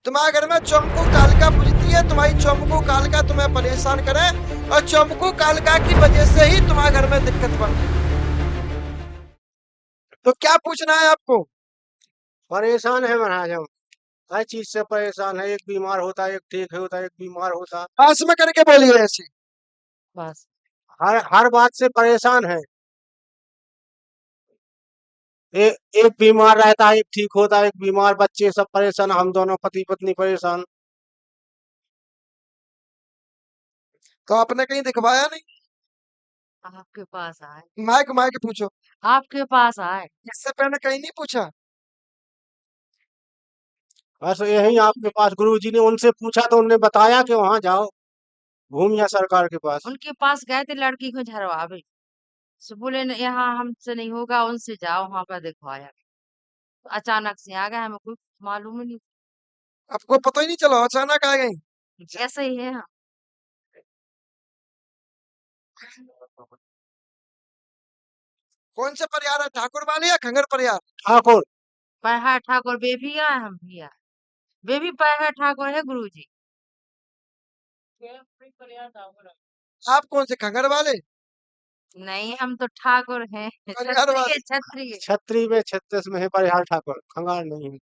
तुम्हारे घर में चंपू कालिका पूजती है, तुम्हारी चंपू कालिका तुम्हें परेशान करे और चंपू कालिका की वजह से ही तुम्हारे घर में दिक्कत बन रही। तो क्या पूछना है आपको? परेशान है महाराज हम। हर चीज से परेशान है। एक बीमार होता है, एक ठीक होता है, एक बीमार होता। पास में करके बोलिए ऐसे। बस हर बात से परेशान है। एक बीमार रहता है, एक ठीक होता है, एक बीमार, बच्चे सब परेशान, हम दोनों पति पत्नी परेशान। तो आपने कहीं दिखवाया नहीं? आपके पास आए, माइक माइक पूछो। आपके पास आए। इससे पहले कहीं नहीं पूछा? बस यही आपके पास गुरुजी ने उनसे पूछा तो उन्होंने बताया कि वहां जाओ, भूमिया सरकार के पास। उनके पास गए थे लड़की को झरवावे, सो बोले यहाँ हमसे नहीं होगा, उनसे जाओ, वहां पर दिखवाया। तो अचानक से आ गए, हमें कुछ मालूम ही नहीं। आपको पता ही नहीं चला, अचानक आ गई? ऐसे ही है। कौन से परिवार है, ठाकुर वाले या खंगर परिवार? ठाकुर। पैहा ठाकुर बेबी आए, हम भी आए। बेबी पैहा ठाकुर है गुरुजी। आप कौन से, खंगर वाले? नहीं, हम तो ठाकुर हैं, परिवार क्षत्रिय वाले? क्षत्रिय। छत्री में 36 में है परिहार ठाकुर, खंगार नहीं है।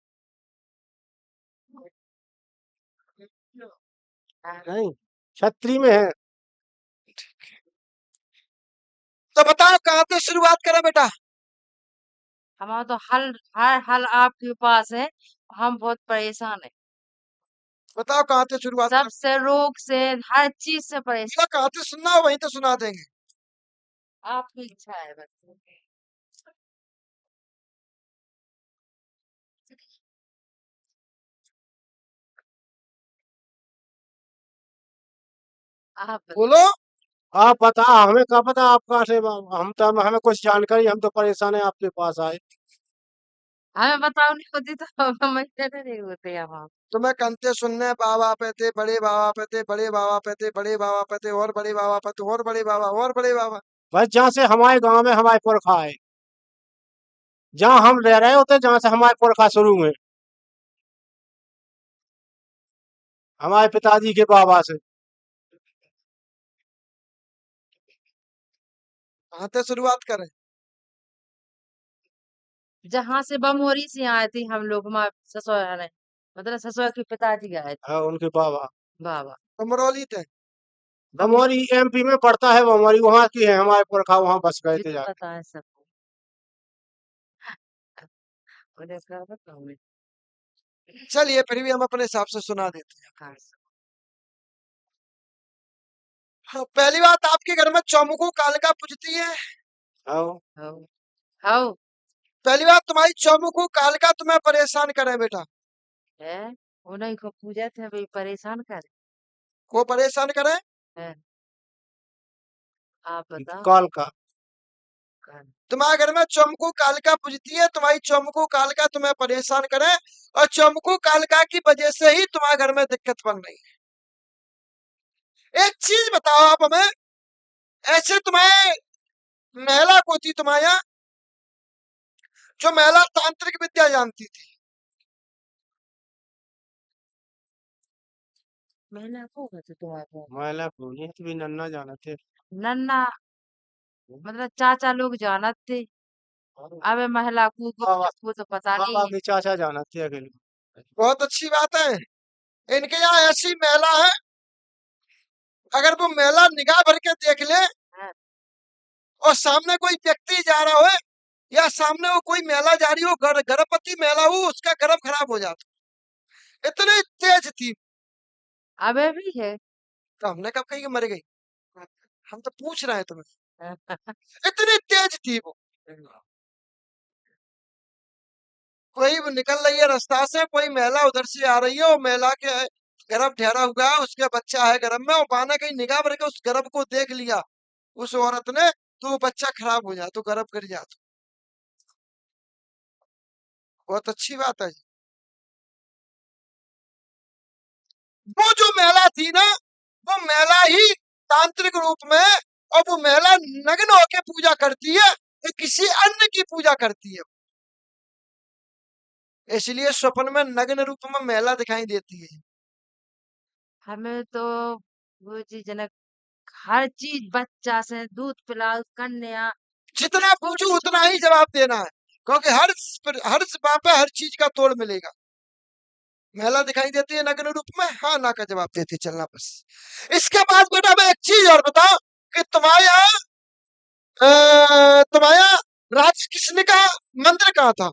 हाँ, नहीं, छत्री में है। तो बताओ कहाँ से शुरुआत करें बेटा? हमारा तो हल आपके पास है। हम बहुत परेशान है, बताओ कहाँ से शुरुआत करें? सबसे रोग से, हर चीज से परेशान। बोला कहाँ से सुनना हो वहीं तो सुना देंगे। आपकी इच्छा है बस। आप बताओ। बोलो। आप बता, हमें क्या पता आपका से, हम तो हमें कुछ जानकारी, हम तो परेशान है आपके पास आए। हमें बताओ नहीं होती तो हम ऐसे नहीं होते हम। तुम्हें कंते सुनने, बाबा पे थे, बड़े बाबा पे थे, बड़े बाबा पे थे, बड़े बाबा पे थे, और बड़े बाबा पे थे, और बड़े बाबा, और बड़े बाबा। बस जहाँ से हमारे गांव में हमारे पुरखा है, जहाँ हम रह रहे होते, जहाँ से हमारे पुरखा शुरू हुए, हमारे पिताजी के बाबा से। कहाँ से शुरुआत करें? जहाँ से बमोरी से आए थे हम लोग, हमारे ससुर ने, मतलब ससुर के पिताजी आए थे। हाँ, उनके बाबा। बाबा अमरौली थे? हम बमौरी एमपी में पड़ता है, बमौरी वहां की है, हमारे पुरखा वहां बस गए जी थे तो जाके। पता है सबको। उन्हें क्या बताऊं मैं। चलिए फिर भी हम अपने हिसाब से सुना देते हैं। कहाँ हाँ, पहली बात, आपके घर में चौमुखो कालिका पूजती है? हाँ। हो हो पहली बात, तुम्हारी चौमुखो कालिका तुम्हें परेशान करे बेटा। है। उन्हीं को पूजा थे, अभी परेशान कर को परेशान करे? है। आप बताओ। काल का। कौन? तुम्हारे घर में चौमुखो कालिका पूजती है, तुम्हारी चौमुखो कालिका तुम्हें परेशान करे और चौमुखो कालिका की वजह से ही तुम्हारे घर में दिक्कत बन रही है। एक चीज बताओ आप हमें, ऐसे तुम्हें महिला को थी तुम्हारे यहाँ, जो महिला तांत्रिक विद्या जानती थी? मैंने आपको कहते तुम्हारे मैला पूनी तो भी नन्ना जाना थे। नन्ना, मतलब चाचा लोग जानत थे। अबे महिला बाबा, को तो पता नहीं बाबा है। के चाचा जाना थे अकेले। बहुत अच्छी बात है। इनके यहाँ ऐसी महिला है, अगर वो महिला निगाह भर के देख ले हाँ, और सामने कोई व्यक्ति जा रहा हो या सामने वो कोई महिला जा रही हो, गर्भवती महिला हो, उसका गर्भ खराब हो जाता। इतनी तेज थी। अबे भी है। तो हमने कब कही कि मर गई? हम तो पूछ रहे हैं तुम्हें। इतनी तेज थी वो। कोई भी निकल रही है रास्ता से, कोई महिला उधर से आ रही है, वो महिला के गर्भ ठहरा हुआ है, उसके बच्चा है गर्भ में, और पाना कहीं निगाह भर के उस गर्भ को देख लिया उस औरत ने, तो वो बच्चा खराब हो जाए, तो गर्भ गिर जाता। बहुत अच्छी बात है जी। वो जो महिला थी ना, वो महिला ही तांत्रिक रूप में, और वो महिला नग्न होके पूजा करती है, वो किसी अन्य की पूजा करती है। इसलिए स्वप्न में नग्न रूप में महिला दिखाई देती है। हमें तो वो चीज जनक हर चीज बच्चा से दूध पिलाओ कन्या जितना पूछो उतना ही जवाब देना है, क्योंकि हर बात पे हर चीज का तोड़ मिलेगा। महिला दिखाई देती है नग्न रूप में, हाँ ना का जवाब देती चलना बस। इसके बाद बेटा मैं एक चीज और बताऊं कि तुम्हारे यहाँ राजा कृष्ण का मंदिर कहाँ था?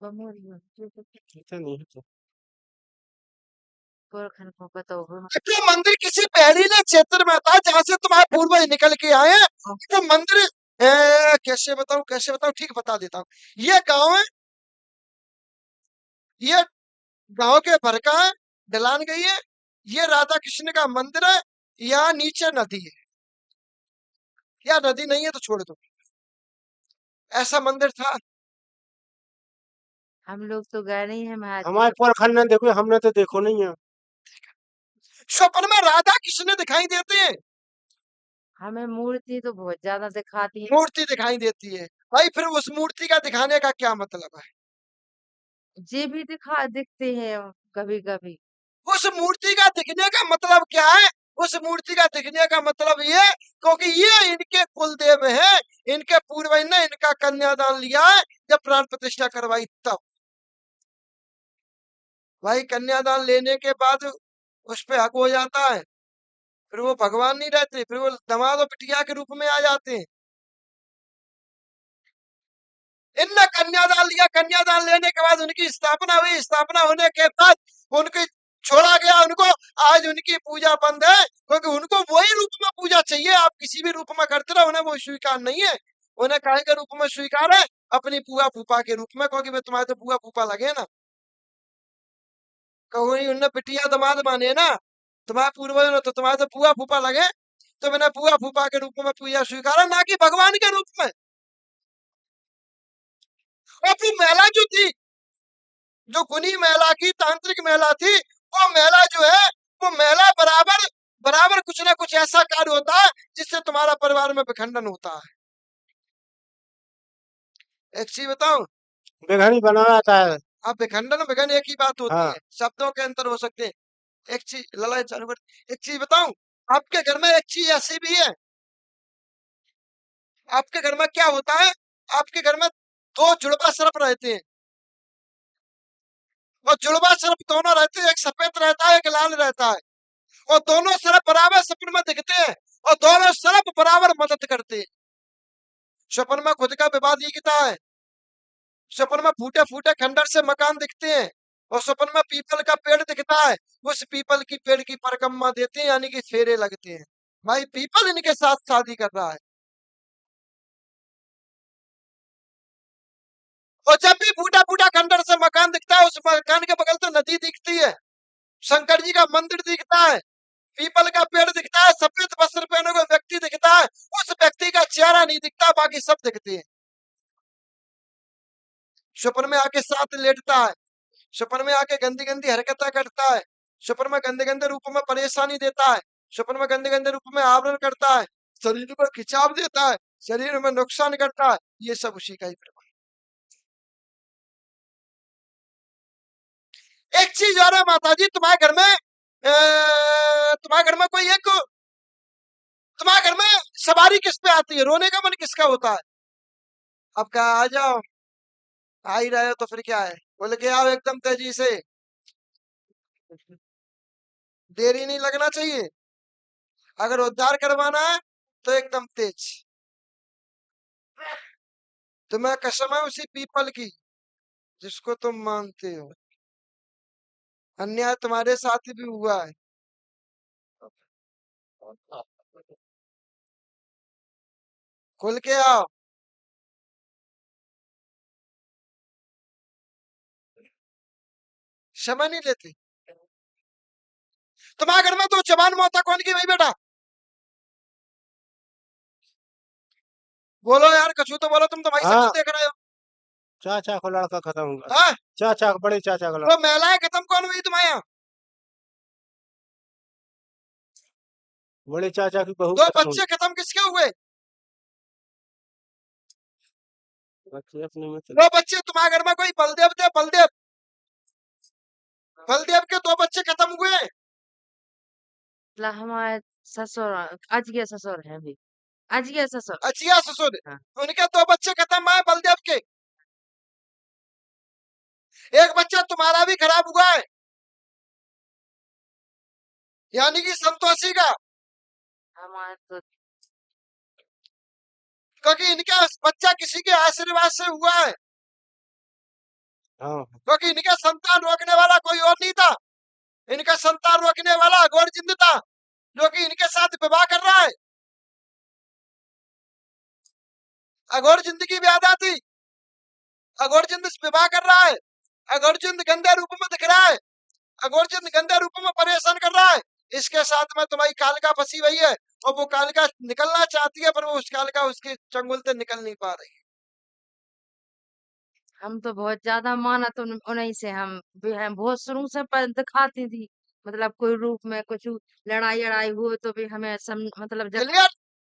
ऐसा नहीं है। गोरखन को बताओ ये मंदिर किसी पहले क्षेत्र में था जहां से तुम्हारे पूर्वज निकल के आए हैं। तो मंदिर कैसे बताऊं, ठीक बता देता हूँ। ये गांव है, ये गांव के भरका है, ढलान गई है। ये राधा कृष्ण का मंदिर है। यहाँ नीचे नदी है, या नदी नहीं है तो छोड़ दो, ऐसा मंदिर था। हम लोग तो गए नहीं है महाराज जी। हमारे पुरखा ने देखो, हमने तो देखो नहीं है। स्वप्न में राधा कृष्ण दिखाई देते हैं, हमें मूर्ति तो बहुत ज्यादा दिखाती है। मूर्ति दिखाई देती है। भाई फिर उस मूर्ति का दिखाने का क्या मतलब है? ये भी दिखते हैं कभी कभी। उस मूर्ति का दिखने का मतलब क्या है? उस मूर्ति का दिखने का मतलब ये, क्योंकि ये इनके कुलदेव है, इनके पूर्वज ने इनका कन्यादान लिया है जब प्राण प्रतिष्ठा करवाई तब। भाई कन्यादान लेने के बाद उस पे हक हो जाता है, फिर वो भगवान नहीं रहते, फिर वो दामाद और बिटिया के रूप में आ जाते हैं। इनने कन्यादान लिया, कन्यादान लेने के बाद उनकी स्थापना हुई, स्थापना होने के बाद उनकी छोड़ा गया उनको। आज उनकी पूजा बंद है, क्योंकि उनको वही रूप में पूजा चाहिए। आप किसी भी रूप में करते रहो, उन्हें वो स्वीकार नहीं है। उन्हें काय के रूप में स्वीकार है? अपनी बुआ फूफा के रूप में, क्योंकि वे तुम्हारे तो बुआ फूफा लगे ना, कहीं उनने बिटिया दामाद माने ना, तुम्हारे पूर्वज ने तो तुम्हारे तो बुआ फूफा लगे। तो मैंने बुआ फूफा के रूप में पूजा स्वीकार है, ना कि भगवान के रूप में। और फिर महिला जो थी, जो गुनी महिला की तांत्रिक महिला थी, वो महिला जो है, वो महिला बराबर बराबर कुछ ना कुछ ऐसा कार्य होता है जिससे तुम्हारा परिवार में विखंडन होता है। एक चीज बताऊं, बेघनी बना आता है। अब विखंडन विघन एक ही बात होती हाँ। है, शब्दों के अंतर हो सकते हैं। एक चीज लड़ाई चालू कर, एक चीज बताऊं, आपके घर में एक चीज ऐसी भी है। आपके घर में क्या होता है? आपके घर में दो जुड़वा सर्प रहते हैं, और जुड़वा सर्प दोनों रहते हैं, एक सफेद रहता है, एक लाल रहता है। और दोनों सर्प बराबर सपने में दिखते हैं, और दोनों सर्प बराबर मदद करते हैं। सपन में खुद का विवाद दिखता है, सपन में फूटे फूटे खंडर से मकान दिखते हैं, और सपन में पीपल का पेड़ दिखता है। उस पीपल की पेड़ की परिक्रमा देते हैं, यानी कि फेरे लगते हैं। भाई पीपल इनके साथ शादी कर रहा है। और जब भी फूटा फूटा खंडर से मकान दिखता है, उस मकान के बगल से नदी दिखती है, शंकर जी का मंदिर दिखता है, पीपल का पेड़ दिखता है, सफेद वस्त्र पहने हुए व्यक्ति दिखता है। उस व्यक्ति का चेहरा नहीं दिखता, बाकी सब दिखते हैं। सपन में आके साथ लेटता है, सपन में आके गंदी गंदी हरकतें करता है, सपन में गंदे गंदे रूप में परेशानी देता है, सपन में गंदे गंदे रूप में आवरण करता है, शरीर पर खिंचाव देता है, शरीर में नुकसान करता है। ये सब उसी का ही प्रभाव। एक चीज और है माता जी, तुम्हारे घर में तुम्हारे घर में कोई एक, तुम्हारे घर में सवारी किस पे आती है? रोने का मन किसका होता है? अब कहा आ जाओ, आ ही रहे हो तो फिर क्या है, बोले के आओ एकदम तेजी से, देरी नहीं लगना चाहिए। अगर उद्धार करवाना है तो एकदम तेज। तुम्हें कसम है उसी पीपल की जिसको तुम मानते हो। अन्याय तुम्हारे साथ भी हुआ है। खुल के आओ। समय नहीं लेते। तुम्हारे घर में तो जवान मौत कौन की भाई बेटा? बोलो यार, कछु तो बोलो, तुम तो भाई हाँ, सब देख रहे हो। चाचा का लड़का खत्म हुआ। हाँ, चाचा, बड़े चाचा का लड़का। तो महिलाएं खत्म कौन हुई तुम्हारे यहाँ? बड़े चाचा की बहू दो खत्म हुई। बच्चे खत्म किसके हुए? बच्चे अपने में तो 2 बच्चे तुम्हारे घर में कोई बलदेव थे, बलदेव बलदेव के 2 बच्चे खत्म हुए। मतलब हमारे ससुर अजय ससुर है अभी, अजय ससुर। अचिया ससुर, हाँ। उनके 2 बच्चे खत्म हुए बलदेव के। एक बच्चा तुम्हारा भी खराब हुआ है, यानी कि संतोषी का, हमारे तो क्योंकि इनका बच्चा किसी के आशीर्वाद से हुआ है, हाँ क्योंकि इनका संतान रोकने वाला कोई और नहीं था। इनका संतान रोकने वाला अघोर जिंद था, जो कि इनके साथ विवाह कर रहा है। अघोर जिंद की व्याधा थी, अघोर जिंद विवाह कर रहा है, अघोर जिंद गंदे रूप में दिख रहा है, अघोर जिंद गंदे रूप में परेशान कर रहा है। इसके साथ में तुम्हारी कालिका फंसी हुई है, और वो कालिका निकलना चाहती है, पर वो उस कालिका उसके चंगुल से निकल नहीं पा रही। हम तो बहुत ज्यादा माना तो उन्हीं से हम भी हम बहुत शुरू से पर दिखाती थी, मतलब कोई रूप में कुछ लड़ाई लड़ाई हुई तो भी हमें मतलब जब क्लियर?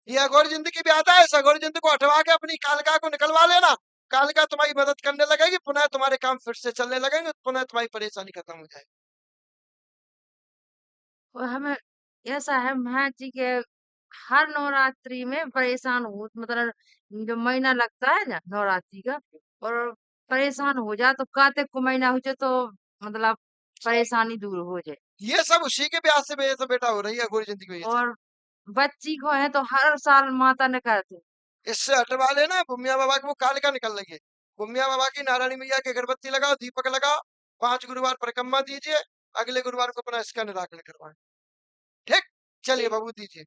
ये अघोर जिंद की व्याधा है। इस अघोर जिंद को हटवा के अपनी कालिका को निकलवा लेना, कालिका तुम्हारी मदद करने लगेगी, पुनः तुम्हारे काम फिर से चलने लगेंगे, पुनः तुम्हारी परेशानी खत्म हो जाएगी। और हमें ऐसा है महाराज जी के हर नवरात्रि में परेशान हो, मतलब जो महीना लगता है ना नवरात्रि का, और परेशान हो जाए तो कार्तिक को महीना हो जाए तो मतलब परेशानी दूर हो जाए। ये सब उसी के ब्याह से बेटा हो रही है, अघोर जिंद की वजह से। और बच्ची को है तो हर साल माता ने करते। इससे हटवा लेना, भूमिया बाबा की वो कालिका निकल लगी है। भूमिया बाबा की नारायणी मैया की अगरबत्ती लगाओ, दीपक लगाओ, 5 गुरुवार परिक्रमा दीजिए, अगले गुरुवार को अपना इसका निराकरण करवाएं। ठीक, चलिए ठीक। बाबू दीजिए।